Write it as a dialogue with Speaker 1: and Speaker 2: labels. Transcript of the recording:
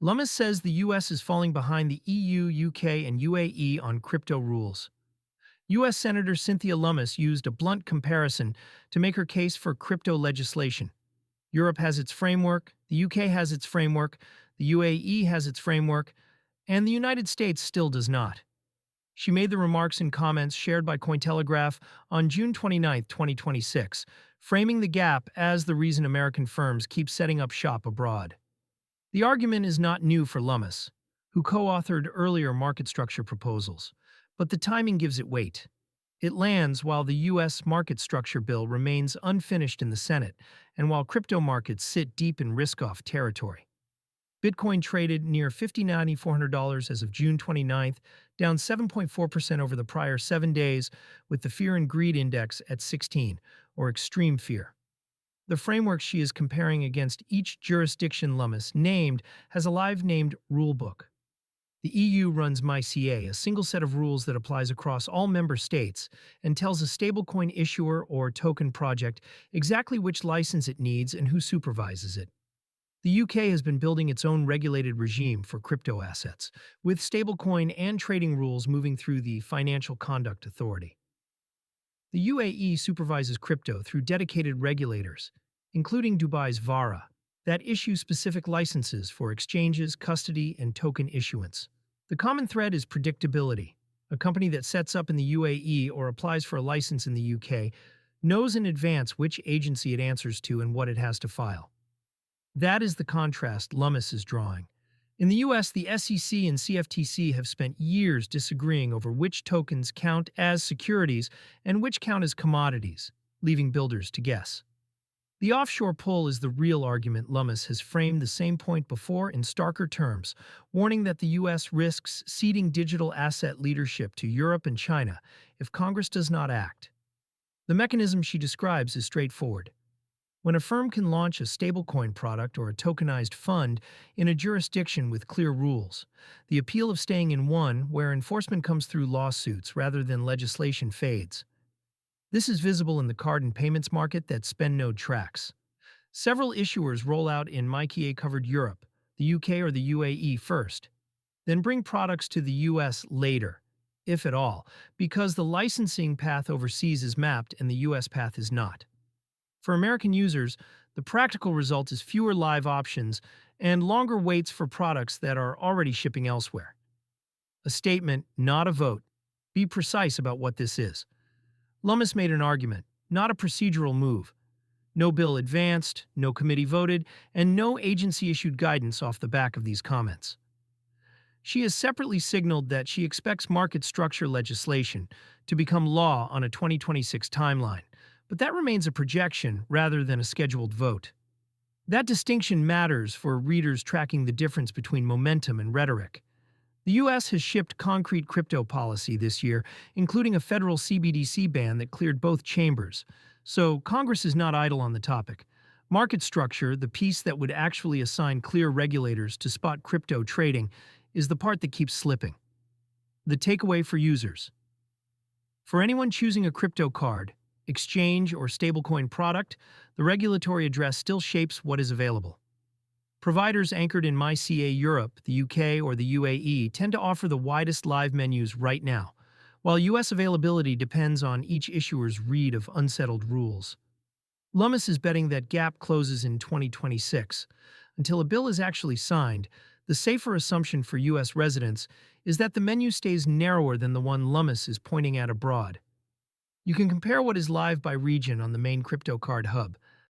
Speaker 1: Lummis says the US is falling behind the EU, UK, and UAE on crypto rules. US Senator Cynthia Lummis used a blunt comparison to make her case for crypto legislation. Europe has its framework, the UK has its framework, the UAE has its framework, and the United States still does not. She made the remarks in comments shared by Cointelegraph on June 29, 2026, framing the gap as the reason American firms keep setting up shop abroad. The argument is not new for Lummis, who co-authored earlier market structure proposals, but the timing gives it weight. It lands while the U.S. market structure bill remains unfinished in the Senate and while crypto markets sit deep in risk-off territory. Bitcoin traded near $50,400 as of June 29th, down 7.4% over the prior 7 days, with the Fear and Greed Index at 16, or extreme fear. The framework she is comparing against each jurisdiction Lummis named has a live-named rulebook. The EU runs MyCA, a single set of rules that applies across all member states and tells a stablecoin issuer or token project exactly which license it needs and who supervises it. The UK has been building its own regulated regime for crypto assets, with stablecoin and trading rules moving through the Financial Conduct Authority. The UAE supervises crypto through dedicated regulators, including Dubai's VARA, that issue specific licenses for exchanges, custody, and token issuance. The common thread is predictability. A company that sets up in the UAE or applies for a license in the UK knows in advance which agency it answers to and what it has to file. That is the contrast Lummis is drawing. In the US, the SEC and CFTC have spent years disagreeing over which tokens count as securities and which count as commodities, leaving builders to guess. The offshore pull is the real argument. Lummis has framed the same point before in starker terms, warning that the US risks ceding digital asset leadership to Europe and China if Congress does not act. The mechanism she describes is straightforward. When a firm can launch a stablecoin product or a tokenized fund in a jurisdiction with clear rules, the appeal of staying in one where enforcement comes through lawsuits rather than legislation fades. This is visible in the card and payments market that SpendNode tracks. Several issuers roll out in MyKA-covered Europe, the UK or the UAE first, then bring products to the US later, if at all, because the licensing path overseas is mapped and the US path is not. For American users, the practical result is fewer live options and longer waits for products that are already shipping elsewhere. A statement, not a vote. Be precise about what this is. Lummis made an argument, not a procedural move. No bill advanced, no committee voted, and no agency-issued guidance off the back of these comments. She has separately signaled that she expects market structure legislation to become law on a 2026 timeline, but that remains a projection rather than a scheduled vote. That distinction matters for readers tracking the difference between momentum and rhetoric. The U.S. has shipped concrete crypto policy this year, including a federal CBDC ban that cleared both chambers, so Congress is not idle on the topic. Market structure, the piece that would actually assign clear regulators to spot crypto trading, is the part that keeps slipping. The takeaway for users. For anyone choosing a crypto card, exchange, or stablecoin product, the regulatory address still shapes what is available. Providers anchored in MyCA Europe, the UK, or the UAE tend to offer the widest live menus right now, while US availability depends on each issuer's read of unsettled rules. Lummis is betting that gap closes in 2026. Until a bill is actually signed, the safer assumption for US residents is that the menu stays narrower than the one Lummis is pointing at abroad. You can compare what is live by region on the main crypto card hub,